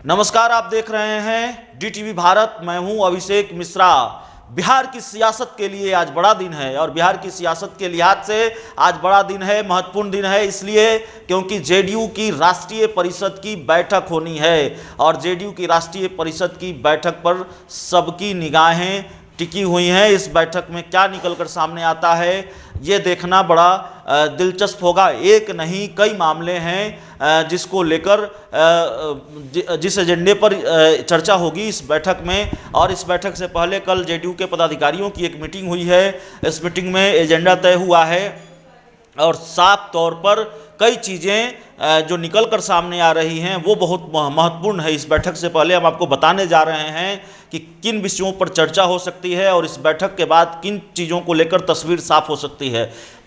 नमस्कार, आप देख रहे हैं डीटीवी भारत। मैं हूं अभिषेक मिश्रा। बिहार की सियासत के लिए आज बड़ा दिन है और बिहार की सियासत के लिहाज से आज बड़ा दिन है, महत्वपूर्ण दिन है। इसलिए क्योंकि जेडीयू की राष्ट्रीय परिषद की बैठक होनी है और जेडीयू की राष्ट्रीय परिषद की बैठक पर सबकी निगाहें टिकी हुई हैं। इस बैठक में क्या निकलकर सामने आता है ये देखना बड़ा दिलचस्प होगा। एक नहीं कई मामले हैं जिसको लेकर जिस एजेंडे पर चर्चा होगी इस बैठक में। और इस बैठक से पहले कल जेडीयू के पदाधिकारियों की एक मीटिंग हुई है। इस मीटिंग में एजेंडा तय हुआ है और साफ तौर पर कई चीज़ें जो निकल कर सामने आ रही हैं वो बहुत महत्वपूर्ण है। इस बैठक से पहले हम आपको बताने जा रहे हैं कि किन विषयों पर चर्चा हो सकती है और इस बैठक के बाद किन चीज़ों को लेकर तस्वीर साफ हो सकती है।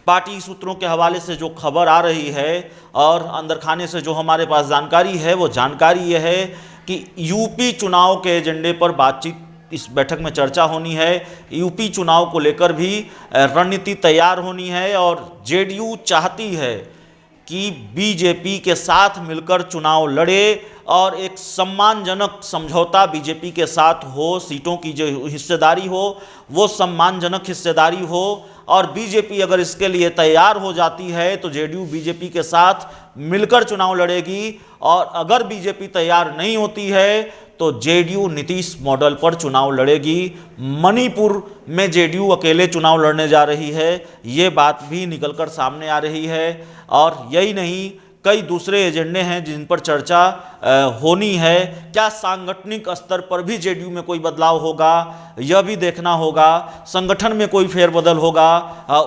पार्टी सूत्रों के हवाले से जो खबर आ रही है और अंदर खाने से जो हमारे पास जानकारी है वो जानकारी ये है कि यूपी चुनाव के एजेंडे पर बातचीत इस बैठक में चर्चा होनी है। यूपी चुनाव को लेकर भी रणनीति तैयार होनी है और जेडीयू चाहती है कि बीजेपी के साथ मिलकर चुनाव लड़े और एक सम्मानजनक समझौता बीजेपी के साथ हो। सीटों की जो हिस्सेदारी हो वो सम्मानजनक हिस्सेदारी हो और बीजेपी अगर इसके लिए तैयार हो जाती है तो जेडीयू बीजेपी के साथ मिलकर चुनाव लड़ेगी। और अगर बीजेपी तैयार नहीं होती है तो जेडीयू नीतीश मॉडल पर चुनाव लड़ेगी। मणिपुर में जेडीयू अकेले चुनाव लड़ने जा रही है, ये बात भी निकलकर सामने आ रही है। और यही नहीं, कई दूसरे एजेंडे हैं जिन पर चर्चा होनी है। क्या सांगठनिक स्तर पर भी जेडीयू में कोई बदलाव होगा, यह भी देखना होगा। संगठन में कोई फेरबदल होगा,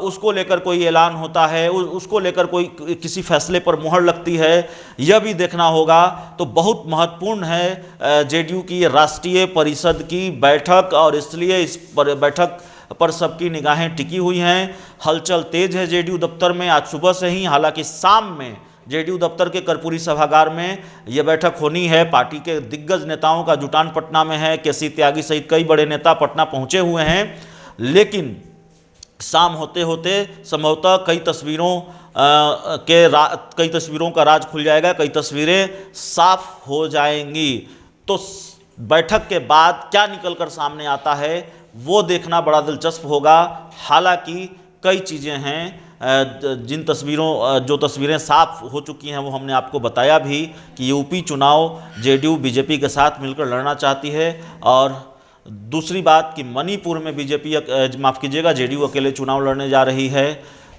उसको लेकर कोई ऐलान होता है, उसको लेकर कोई किसी फैसले पर मुहर लगती है, यह भी देखना होगा। तो बहुत महत्वपूर्ण है जेडीयू की राष्ट्रीय परिषद की बैठक और इसलिए इस बैठक पर सबकी निगाहें टिकी हुई हैं। हलचल तेज है जेडीयू दफ्तर में आज सुबह से ही। हालांकि शाम में जेडीयू दफ्तर के कर्पूरी सभागार में यह बैठक होनी है। पार्टी के दिग्गज नेताओं का जुटान पटना में है। केसी त्यागी सहित कई बड़े नेता पटना पहुंचे हुए हैं। लेकिन शाम होते होते संभवतः कई तस्वीरों का राज खुल जाएगा, कई तस्वीरें साफ हो जाएंगी। तो बैठक के बाद क्या निकलकर सामने आता है वो देखना बड़ा दिलचस्प होगा। हालांकि कई चीज़ें हैं जो तस्वीरें साफ हो चुकी हैं वो हमने आपको बताया भी कि यूपी चुनाव जेडीयू बीजेपी के साथ मिलकर लड़ना चाहती है। और दूसरी बात कि मणिपुर में जेडीयू अकेले चुनाव लड़ने जा रही है।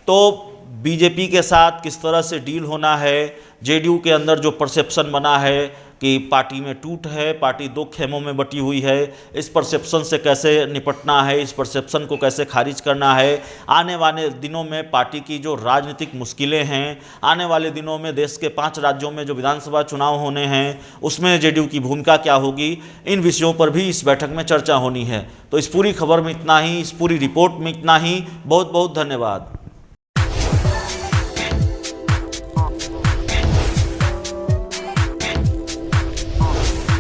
तो बीजेपी के साथ किस तरह से डील होना है, जेडीयू के अंदर जो परसेप्शन बना है कि पार्टी में टूट है, पार्टी दो खेमों में बटी हुई है, इस परसेप्शन से कैसे निपटना है, इस परसेप्शन को कैसे खारिज करना है। आने वाले दिनों में पार्टी की जो राजनीतिक मुश्किलें हैं, आने वाले दिनों में देश के 5 राज्यों में जो विधानसभा चुनाव होने हैं उसमें जेडीयू की भूमिका क्या होगी, इन विषयों पर भी इस बैठक में चर्चा होनी है। तो इस पूरी खबर में इतना ही, इस पूरी रिपोर्ट में इतना ही। बहुत बहुत धन्यवाद।